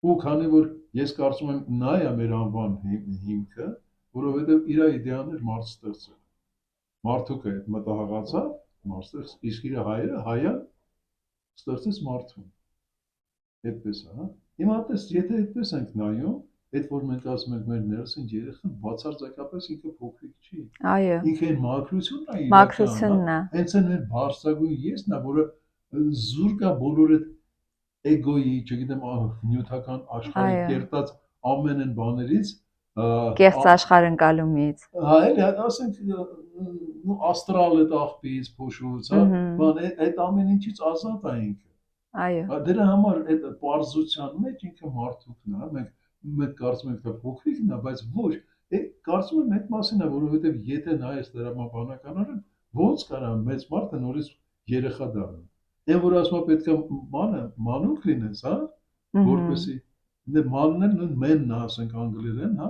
Ու քանի որ ես կարծում եմ նա է մեր անվան հիմքը, որովհետև իր իդեան էր մարդ ստեղծել։ Մարդուկը այդ մտահղացավ, մարդ ստեղծ, իսկ իր հայը ստեղծեց մարդուն։ Այդպես է, հա։ Հիմա այդպես, եթե այդպես ենք նայում, այդ որ մենք ասում ենք մեր ներսին երեխան բացարձակապես ինքը փոքրիկ չի։ Այո։ Ինքը այն մաքրությունն է իրական, Մաքրությունն է։ հենց այն մեր բարձրագույն եսն է, որը զուր կա բոլոր այդ էգոյի, չգիտեմ, նյութական աշխարհի կերտած ամեն այն բաներից, կեղծ աշխարհընկալումից։ հա, էլի, ասենք, աստրալ այդ աղբից, փոշուց, հա, բան, այդ ամեն ինչից ազատ է ինքը։ Այո։ Դրա համար այդ պարզության մեջ ինքը մարդուկն է, մենք կարծում ենք թե փոքրիկն է, բայց ոչ, կարծում եմ այդ մասին է, որովհետև եթե նայես դրամաբանականորեն, ոնց կարա մեծ մարդը նորից երեխա դառնա։ Այն որ ասում է պետք է մանուկ լինես, հա, որպեսի մանն էլ նույն մենն է, ասենք անգլերեն, հա,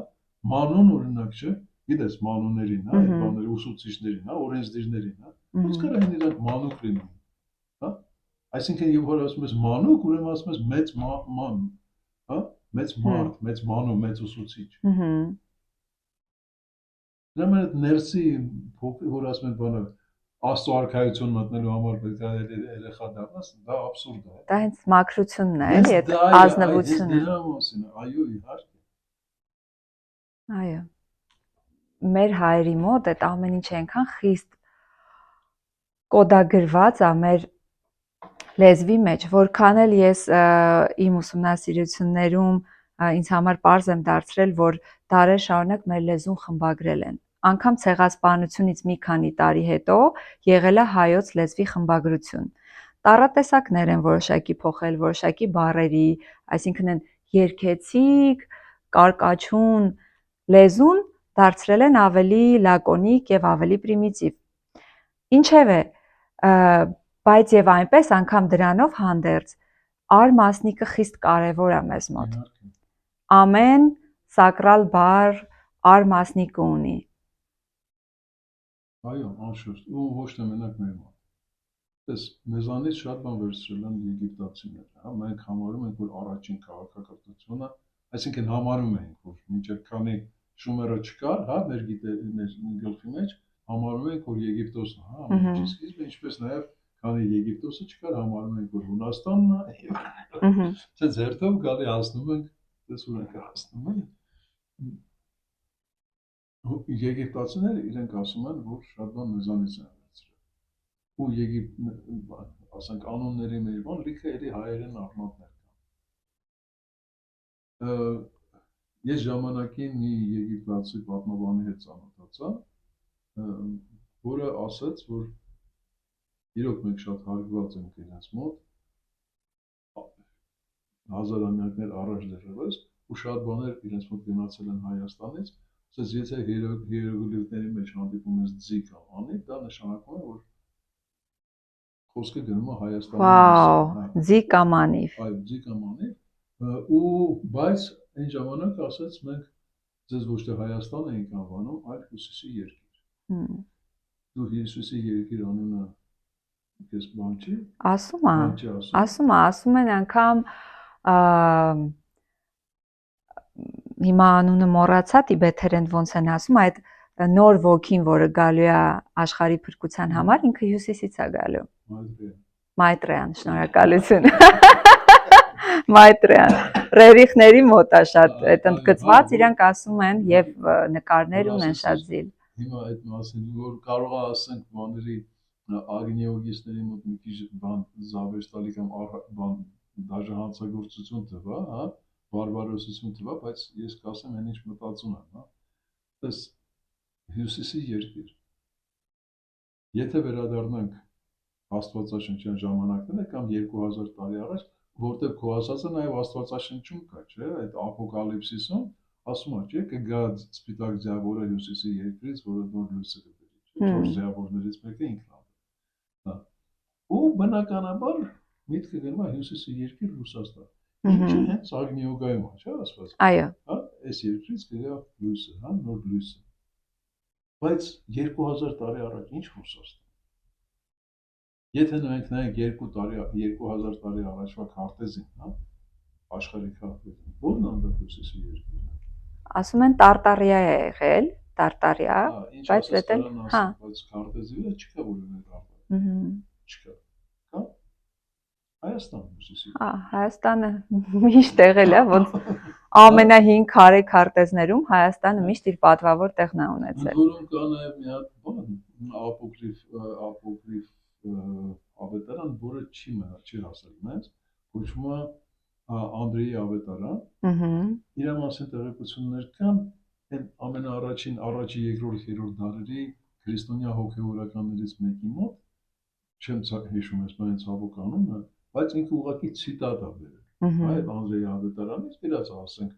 մանուն օրինակ չէ, գիտես մանուներին, հա, այդ բաները ուսուցիչներին, հա, օրենսդիրներին, հա, ոնց կարա իրանք մանուկ լինեն, հա, այսինքն երբ որ ասում ես մանուկ, ուրեմն ասում ես մեծ ման, հա, մեծ մարդ, մեծ մանու, մեծ ուսուցիչ։ Դրա համար այդ ներսի փոքր, որ ասում են բանը Աստծո արքայություն մտնելու համար պետք է երեխա դառնաս, դա աբսուրդ է։ Դա հենց մաքրությունն է, էլի, այդ ազնվությունը։ Դրա մասին է, այո, իհարկե։ Այո։ Մեր հայերի մոտ այդ ամեն ինչ այնքան խիստ կոդագրված է մեր լեզվի մեջ, որքան էլ ես իմ ուսումնասիրություններում ինձ համար պարզ եմ դարձրել, որ դարեր շարունակ մեր լեզուն խմբագրել են։ Անկամ ցեղասպանությունից մի քանի տարի հետո եղել է հայոց լեզվի խմբագրություն։ Տառատեսակներ են որոշակի փոխել, որոշակի բառերի, այսինքն են երգեցիկ, կարկաչուն լեզուն դարձրել են ավելի լակոնիկ եւ ավելի պրիմիտիվ։ Ինչևէ, բայց եւ այնպես անգամ դրանով հանդերձ արմասնիկը խիստ կարեւոր է մեզ մոտ։ Ամեն սակրալ բառ արմասնիկ ունի։ Այո, անշուշտ, ու ոչ թե մենակ մեր մոտ։ Այս մեզանից շատ բան վերցրել են եգիպտացիները, հա, մենք համարում ենք, որ առաջին քաղաքակրթությունը, այսինքն համարում ենք, որ մինչև քանի շումերը չկար, հա, մեր գլխի մեջ համարում ենք, որ Եգիպտոսն է, հա, ամենից սկիզբը, ինչպես նաև քանի Եգիպտոսը չկար, համարում ենք, որ Հունաստանն է, ցած հերթով գալի հասնում ենք, դες ուր ենք հասնում ենք։ Եգիպտացիները իրենք ասում են, որ շատ բան մեզանից են վերցրել։ Ու ասենք անունների մեր բան լիքը էլի հայերեն արմատներ կան։ Ես ժամանակին մի եգիպտացի պատմաբանի հետ ծանոթացա, որը ասաց, որ իրոք մենք շատ հարգված ենք իրենց մոտ, հազարամյակներ առաջ դեռևս, ու շատ բաներ իրենց մոտ գնացել են Հայաստանից, ասաց, եթե հիերոգլիֆների մեջ հանդիպում ես ձի կամ անի, դա նշանակում է, որ խոսքը գնում է Հայաստանի Վաու, ձի կամ անիվ։ Այո, ձի կամ անիվ, ու բայց այն ժամանակ ասաց մենք ձեզ ոչ թե Հայաստան էինք անվանում, այլ Հյուսիսի երկիր։ Դու Հյուսիսի երկիր անունը քեզ բան չի։ Ասում են անգամ հիմա անունը մոռացա տիբեթերեն ոնց են ասում, այդ նոր ոգին, որը գալու է աշխարհի փրկության համար, ինքը Հյուսիսից է գալու։ Մայտրեան, շնորհակալություն։ Մայտրեան։ Ռերիխների մոտ է շատ այդ ընդգծված, իրանք ասում են եւ նկարներ ունեն շատ զիլ։ Հիմա այդ մասին, որ կարող է ասենք բաների ագնիոգիստների մոտ մի քիչ բան զավեշտալի կամ բան դաժե հանցագործություն տվա, հա, բարբարոսություն տվա, բայց ես կասեմ այն ինչ մտածում եմ, հա։ Այս Հյուսիսի երկիր։ Եթե վերադառնանք աստվածաշնչյան ժամանակները կամ 2000 տարի առաջ, որտեղ քո ասածը նաև աստվածաշնչում կա, չէ՞, այդ ապոկալիպսիսում ասում է, չէ՞, կգա սպիտակ ձիավորը հյուսիսի երկրից, որը նոր լույսը կբերի, չէ՞, 4 ձիավորներից մեկը ինքն է։ Հա։ Ու բնականաբար միտքը գնում է հյուսիսի երկիր Ռուսաստան։ Ինչը հենց Ագնիոգայում է, չէ՞, ասված։ Այո։ Հա, այս երկրից կգա լույսը, հա, նոր լույսը։ Բայց 2000 տարի առաջ ինչ Ռուսաստան։ Եթե մենք նայենք 2000 տարի առաջվա քարտեզին, հա, աշխարհի քարտեզին, ո՞րն է հյուսիսի երկիրը։ Ասում են Տարտարիա է եղել, Տարտարիա, բայց դա հա, բայց քարտեզի վրա չկա որևէ Տարտարիա։ Չկա։ Կա։ Հայաստանը հյուսիսի։ Հա, Հայաստանը միշտ եղել է, ոնց ամենահին քարե քարտեզներում Հայաստանը միշտ իր պատվավոր տեղն է ունեցել։ Որոնք կա նաև մի հատ բան, ապոկրիֆ ավետարան, որը չի հասել մեզ, կոչվում է Անդրեի ավետարան։ Իր մասին տեղեկություններ կան, այն ամենաառաջին, առաջի, երկրորդ, երրորդ դարերի քրիստոնյա հոգևորականներից մեկի մոտ, չեմ հիշում ես բան ցավոք անունը, բայց ինքը ուղղակի ցիտատ է բերել։ Այդ Անդրեի ավետարանից դրած ասենք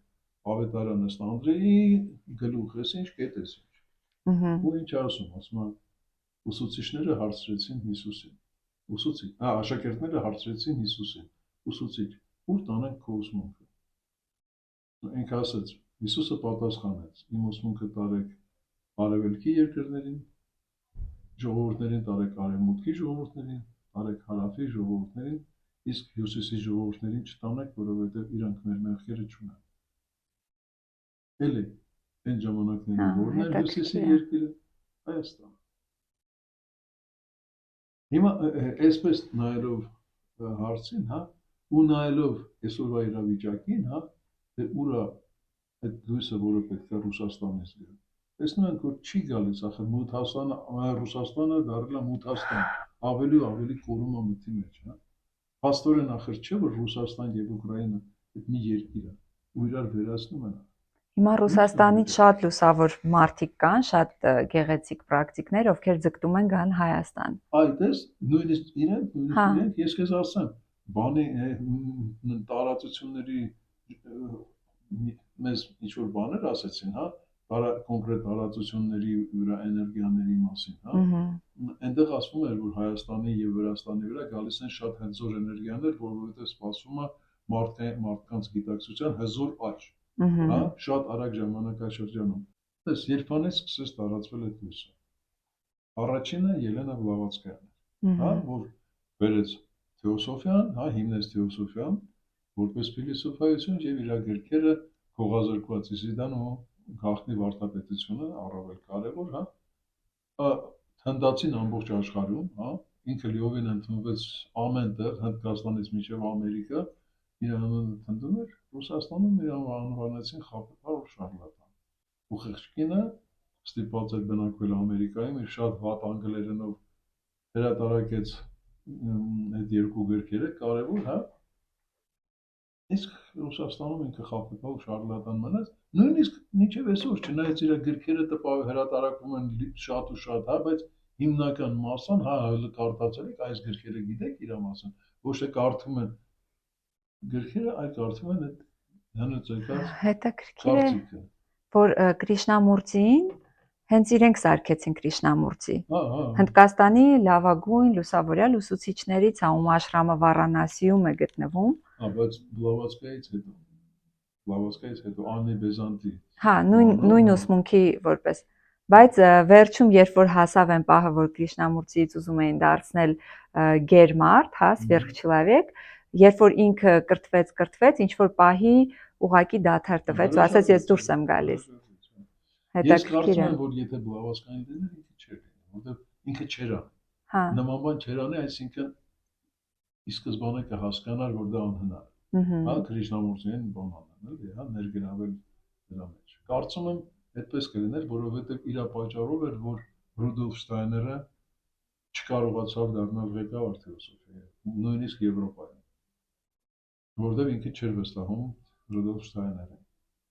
ավետարան ըստ Անդրեի գլուխ ես ինչ, կետ ես ինչ։ Ու ինչ ասում է, ուսուցիչները հարցրեցին Հիսուսին։ Ուսուցիչ, աշակերտները հարցրեցին Հիսուսին։ Ուսուցիչ, ուր տանենք քո ուսմունքը։ Ինքը ասաց, Հիսուսը պատասխանեց. իմ ուսմունքը տարեք արևելքի երկրներին, ժողովուրդներին տարեք արևմուտքի ժողովուրդներին, տարեք հարավի ժողովուրդներին, իսկ հյուսիսի ժողովուրդներին չտանեք, որովհետև իրանք մեր մեղքերը չունեն։ Էլի, այն ժամանակների որն էր հյուսիսի երկիրը, Հայաստանը։ Հիմա այսպես նայելով հարցին, հա, ու նայելով այսօրվա իրավիճակին, հա, թե ուր է այդ լույսը, որը պետք է Ռուսաստանից գա։ Տեսնում ենք, որ չի գալիս, ախր Ռուսաստանը դառել է Մութաստան, ավելի ու ավելի կորում է մթի մեջ, հա։ Փաստորեն ախր չէ, որ Ռուսաստան եւ Ուկրաինա այդ մի երկիր է, ու իրար վերացնում են։ Հիմա Ռուսաստանից շատ լուսավոր մարդիկ կան, շատ գեղեցիկ պրակտիկներ, ովքեր ձգտում են գան Հայաստան։ Այդպես նույնիսկ իրենք, ես քեզ ասեմ, բանի տարածությունների մեզ ինչ որ բաներ ասեցին, հա, կոնկրետ տարածությունների վրա էներգիաների մասին, հա։ Այնտեղ ասվում էր, որ Հայաստանի եւ Վրաստանի վրա գալիս են շատ հզոր էներգիաներ, որովհետեւ սպասվում է մարդկանց գիտակցության հզոր աճ, հա, շատ արագ ժամանակաշրջանում։ Այս երբանից սկսեց տարածվել այդ լույսը։ Առաջինը Ելենա Բլավատսկայան, հա, որ վերեց թեոսոֆիան, հա, հիմնեց թեոսոֆիան, որպես փիլիսոփայություն եւ իր գրքերը քողազրկված Իսիդան ու գաղտնի վարդապետությունը առավել կարևոր, հա, հնդացին ամբողջ աշխարհում, հա, ինքը լիովին ընդունվեց ամեն տեղ, Հնդկաստանից մինչև Ամերիկա, իր անունը ընդունում էր, Ռուսաստանում իրան անվանեցին խաբեբար ու շարլատան։ Ու խեղճկինը ստիպված էր բնակվել Ամերիկայում, իր շատ վատ անգլերենով հրատարակեց այդ երկու գրքերը, կարևոր, հա։ Իսկ Ռուսաստանում ինքը խաբեբար ու շարլատան մնաց, նույնիսկ մինչև այսօր, չնայած իր գրքերը հրատարակվում են շատ ու շատ, հա, բայց հիմնական մասան, հա, կարդացել եք այս գրքերը գիտեք իր մասին, ոչ թե կարդում են գրքերը, այլ կարդում են այդ հնուց եկած հետաքրքիր է, որ Կրիշնամուրտիին հենց իրենք սարքեցին Կրիշնամուրտի։ Հնդկաստանի լավագույն լուսավորյալ ուսուցիչներից է, ում աշրամը Վառանասիում է գտնվում։ Բայց Բլավատսկայից հետո Աննի Բեզանտի։ Հա, նույն ուսմունքի որպես, բայց վերջում երբ որ հասավ այն պահը, որ Կրիշնամուրտիից ուզում էին դարձնել գերմարդ, հա, սվերխչելավեկ, երբ որ ինքը կրթվեց, ինչ որ պահի ուղակի դադար տվեց, ու ասաց ես դուրս եմ գալիս։ Ես կարծում եմ, որ եթե Բլավատսկային դներ, ինքը չէր լինի, որովհետև ինքը չեր անի։ Հա։ Նման բան չեր անի, այսինքն ի սկզբանե կհասկանար, որ դա անհնար է։ Հա, Կրիշնամուրտիին բան անել, էլի, հա, ներգրավել դրա մեջ։ Կարծում եմ, այդպես կլիներ, որովհետև իր պատճառով էր, որ Ռուդոլֆ Շտայները չկարողացավ դառնալ ղեկավար թեոսոֆիայի, նույնիսկ Եվրոպայում, որովհետև ինքը չէր վստահում Ռուդոլֆ Շտայներին։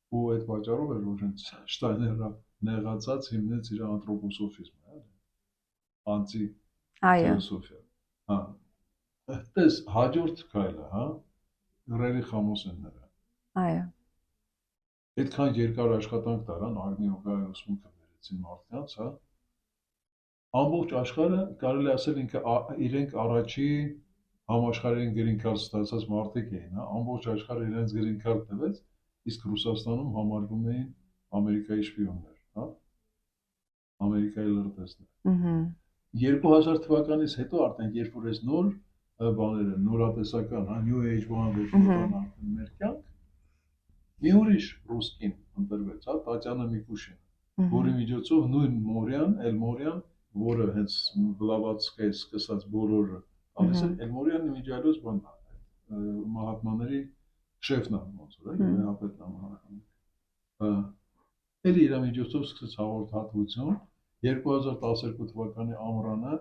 Ու այդ պատճառով էր, որ Շտայները նեղացած հիմնեց իր անթրոպոսոֆիզմը, հա, անտի թեոսոֆիա։ Հա։ Այդպես հաջորդ քայլը, հա, գրելի խամոսենները։ Այո։ Այդքան երկար աշխատանք տարան, Ագնի Օգայի ուսմունքը վերեցին մարդկանց, հա։ Ամբողջ աշխարհը կարելի ասել իրենք առաջի համաշխարհային գրին քարտ ստացած մարդիկ էին, հա, ամբողջ աշխարհը իրենց գրին քարտ տվեց, իսկ Ռուսաստանում համարվում էին Ամերիկայի շպիոններ, հա, Ամերիկայի լրտեսներ։ 2000 թվականից հետո արդեն երբ որ այս նոր բաները, նորատեսական, հա, New Age բանը վերջնական արդեն մեր կյանք, մի ուրիշ ռուսկին ընտրվեց, հա, Տատյանա Միկուշին, որի միջոցով նույն Էլմորյան, որը հենց Բլավատսկայի սկսած բոլորը տալիս են, Էլմորյանը միջայլոց բանն է, մահատմաների շեֆն է ոնց որ, գեներալպետն է մահատմանը։ Էլի իր միջոցով սկսեց հաղորդատվություն 2012 թվականի ամռանը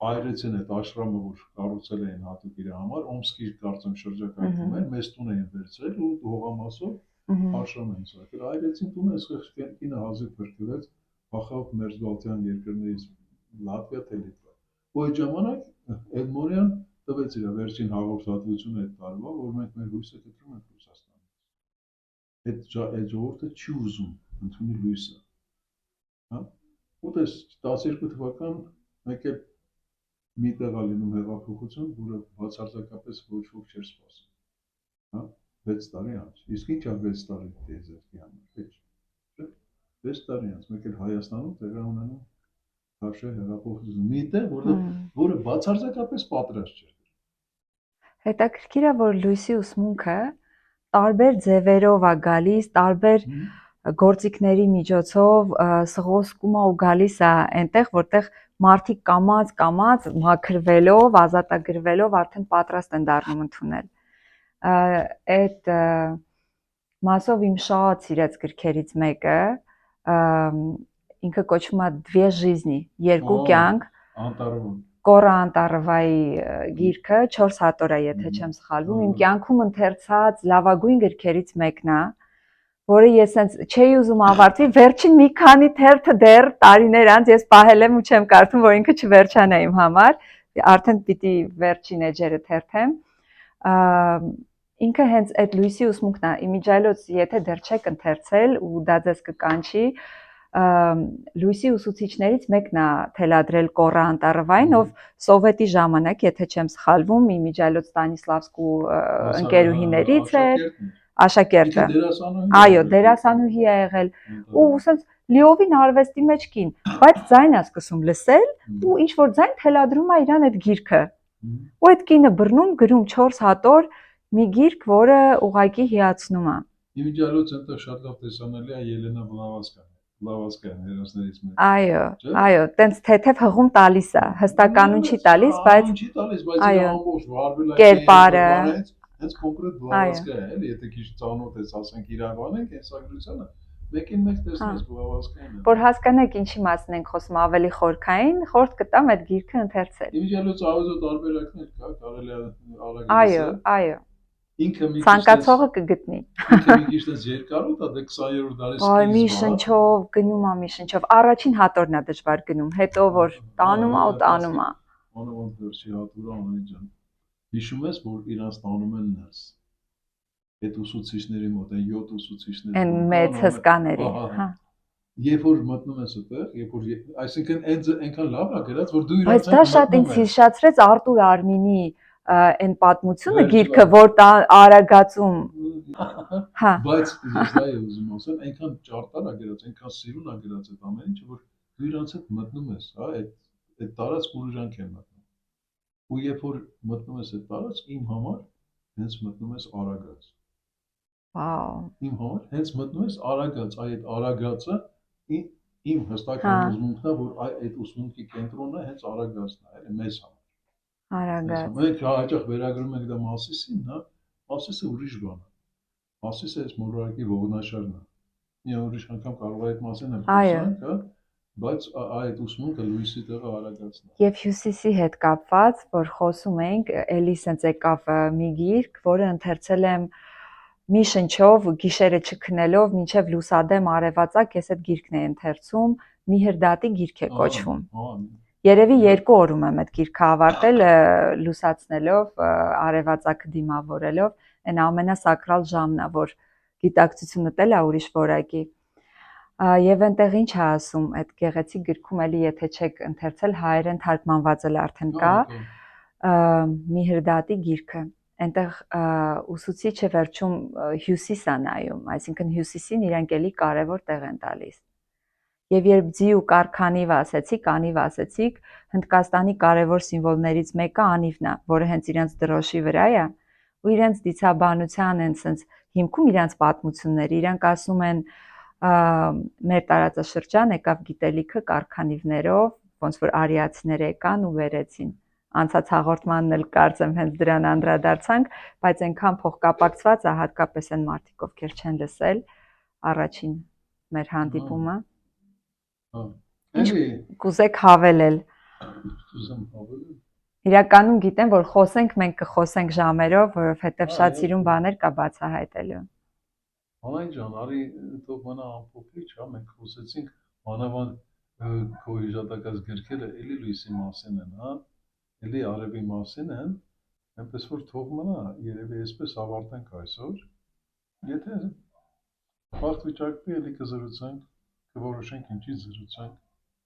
այրեցին այդ աշրամը, որ կառուցել էին հատուկ իր համար, Օմսկի կարծեմ շրջակայքում էր, մեծ տուն էին վերցրել ու հողամասով աշրամ էին սարքել, այրեցին տունը, այսպես կինը հազիվ փրկվեց, փախավ մերձբալթյան երկրներից Լատվիա թե Լիտվա։ Ու այդ ժամանակ Էլմորյան տվեց իր վերջին հաղորդատվությունը այդ տարվա, որ մենք մեր լույսը կտրում ենք Ռուսաստանից։ Այդ ժողովուրդը չի ուզում ընդունի լույսը։ Հա։ Ու դες 12 թվական մեկ էլ մի տեղ ալինում հեղափոխություն, որը բացարձակապես ոչ ոք չէր սպասում։ Հա, 6 տարի անց։ Իսկ ի՞նչ է 6 տարի դեզերտի համար։ Չէ՞։ 6 տարի անց մեկ էլ Հայաստանում տեղի ունենում Թավշյա հեղափոխություն։ Մի տեղ, որը բացարձակապես պատրաստ չէր։ Հետաքրքիր է, որ լույսի ուսմունքը տարբեր ձևերով է գալիս, տարբեր գործիքների միջոցով սղոսկում է ու գալիս է այնտեղ, որտեղ մարդիկ կամած մաքրվելով, ազատագրվելով արդեն պատրաստ են դառնում ընդունել։ Այդ մասով իմ շատ սիրած գրքերից մեկը ինքը կոչվում է «Две жизни», երկու կյանք, Կորա Անտարովայի գիրքը 4 հատոր է, եթե չեմ սխալվում, իմ կյանքում ընթերցած լավագույն գրքերից մեկն է, որը ես հենց չէի ուզում ավարտվի, վերջին մի քանի թերթը դեռ տարիներ անց ես պահել եմ ու չեմ կարդում, որ ինքը չվերջանա իմ համար, արդեն պիտի վերջին էջերը թերթեմ։ Ինքը հենց այդ լույսի ուսմունքն է, իմիջիայլոց եթե դեռ չեք ընթերցել ու դա ձեզ կկանչի, լույսի ուսուցիչներից մեկն է թելադրել Կորա Անտարովային, ով սովետի ժամանակ, եթե չեմ սխալվում, իմիջիայլոց Ստանիսլավսկու ընկերուհիներից է, աշակերտը։ Այո, դերասանուհի է եղել ու ասած լիովին արվեստի մեջ կին, բայց ձայն է սկսում լսել ու ինչ որ ձայն թելադրում է իրան այդ գիրքը։ Ու այդ կինը բռնում գրում 4 հատոր մի գիրք, որը ուղղակի հիացնում է։ Իմիջիայլոց այնտեղ շատ լավ տեսանելի է Ելենա Բլավատսկայան հերոսներից մեկը։ Այո, տենց թեթև հղում տալիս է, հստականություն չի տալիս, բայց ամբողջ վարվելակի կերպարը հենց կոնկրետ Բլավատսկա է, էլի, եթե քիչ ծանոթ ես, ասենք իրավանենք, կենսագրությանը, մեկին մեկ տեսնես Բլավատսկային։ Որ հասկանաք ինչի մասին ենք խոսում, ավելի խորքային, խորտ կտամ այդ գիրքը ընթերցել։ Իմիջիայլոց ավազո տարբերակներ կա, կարելի է արագ Այո։ Ինքը մի ցանկացողը կգտնի։ Ինքը մի քիչ դες երկարոտ է, դե 20-րդ դարի սկիզբը։ Այ մի շնչով գնում է, մի շնչով։ Առաջին հատորն է դժվար գնում, հետո որ տանում է ու տանում է։ Անոնց վերջի հատորը անեն ջան։ Հիշում ես, որ իրանց տանում են ներս։ Այդ ուսուցիչների մոտ, այն 7 ուսուցիչների։ Այն մեծ հսկաների, հա։ Երբ որ մտնում ես այդտեղ, երբ որ այսինքն այնքան լավ է գրած, որ դու իրանց հետ մտնում ես։ Բայց դա շատ ինձ հիշեցրեց Արտուր Արմինի այն պատմությունը գիրքը, որ արագացում։ Հա։ Բայց ես դա եմ ուզում ասել, այնքան ճարտար է գրած, այնքան սիրուն է գրած այդ ամեն ինչը, որ դու իրանց հետ մտնում ես, հա, այդ տարածք որ իրանք են մտնում։ Ու երբ որ մտնում ես այդ տարածք, իմ համար հենց մտնում ես Արագած։ Վաու։ Իմ համար հենց մտնում ես Արագած, այդ Արագածը իմ հստական ուսմունքն է, որ այդ ուսմունքի կենտրոնը հենց Արագածն է, էլի մեզ համար։ Արագած։ Մենք հաճախ վերագրում ենք դա Մասիսին, հա, Մասիսը ուրիշ բան է։ Մասիսը այս մոլորակի ողնաշարն է։ Մի ուրիշ անգամ կարող է այդ մասին էլ խոսանք, հա, բայց այդ ուսմունքը լույսի տեղը Արագածն է։ Եվ Հյուսիսի հետ կապված, որ խոսում ենք, էլի սենց եկավ մի գիրք, որը ընթերցել եմ մի շնչով, գիշերը չքնելով, մինչև լուսադեմ արևածագ, ես այդ գիրքն եմ ընթերցում, Միհրդատի գիրք է կոչվում։ Երևի 2 օրում եմ այդ գիրքը ավարտել, լուսացնելով, արևածագը դիմավորելով, այն ամենասակրալ ժամն է, որ գիտակցությունը տել է ուրիշ որակի։ Եվ այնտեղ ինչ է ասում, այդ գեղեցիկ գրքում էլի եթե չեք ընթերցել, հայերեն թարգմանված էլ արդեն կա, Միհրդատի գիրքը։ Այնտեղ ուսուցիչը վերջում հյուսիս է նայում, այսինքն հյուսիսին իրենք էլի կարևոր տեղ են տալիս։ Եվ երբ ձի ու կարքանիվ ասեցիք, անիվ ասեցիք, Հնդկաստանի կարևոր սիմվոլներից մեկը անիվն է, որը հենց իրենց դրոշի վրա է, ու իրենց դիցաբանության են սենց հիմքում իրենց պատմությունները, իրանք ասում են մեր տարածաշրջան եկավ գիտելիքը կարքանիվներով, ոնց որ արիացիները եկան ու վերեցին։ Անցած հաղորդմանն էլ կարծեմ հենց դրան անդրադարձանք, բայց այնքան փոխկապակցված է, հատկապես այն մարդիկ, ովքեր չեն լսել առաջին մեր հանդիպումը։ Ինչ կուզեք հավելել։ Իրականում գիտեմ, որ խոսենք, մենք կխոսենք ժամերով, որովհետև շատ սիրուն բաներ կա բացահայտելու։ Անայն ջան, արի թող մնա ամփոփիչ, հա, մենք խոսեցինք մանավանդ քո հիշատակած գրքերը էլի լույսի մասին են, հա, էլի արևի մասին են, այնպես որ թող մնա, երևի այսպես ավարտենք այսօր։ Եթե բախտ վիճակվի, էլի կզրուցենք, կորոշենք ինչից զրուցենք,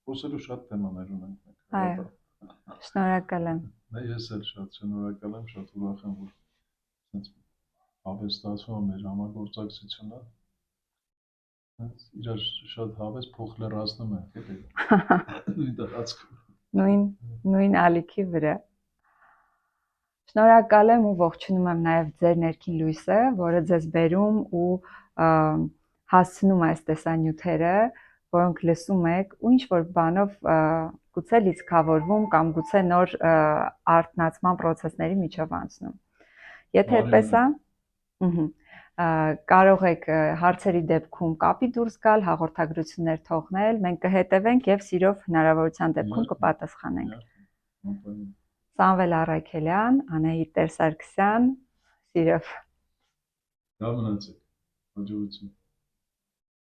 խոսելու շատ թեմաներ ունենք մենք։ Այո, շնորհակալ եմ։ Ես էլ շատ շնորհակալ եմ, շատ ուրախ եմ, որ այսպես հավես ստացվում է մեր համագործակցությունը։ Իրար շատ հավես փոխ լրացնում ենք, էլի։ Նույն տարածքում։ Նույն ալիքի վրա։ Շնորհակալ եմ ու ողջունում եմ նաև ձեր ներքին լույսը, որը ձեզ բերում ու հասցնում այս տեսանյութերը, որոնք լսում եք ու ինչ որ բանով գուցե լիցքավորվում կամ գուցե նոր արթնացման process-ների միջով անցնում։ Եթե այդպես է, կարող եք հարցերի դեպքում կապի դուրս գալ, հաղորդագրություններ թողնել, մենք կհետևենք եւ սիրով հնարավորության դեպքում կպատասխանենք։ Սամվել Առաքելյան, Անահիտ Տեր-Սարգսյան, սիրով։ Դա մնացեք, հաջողություն։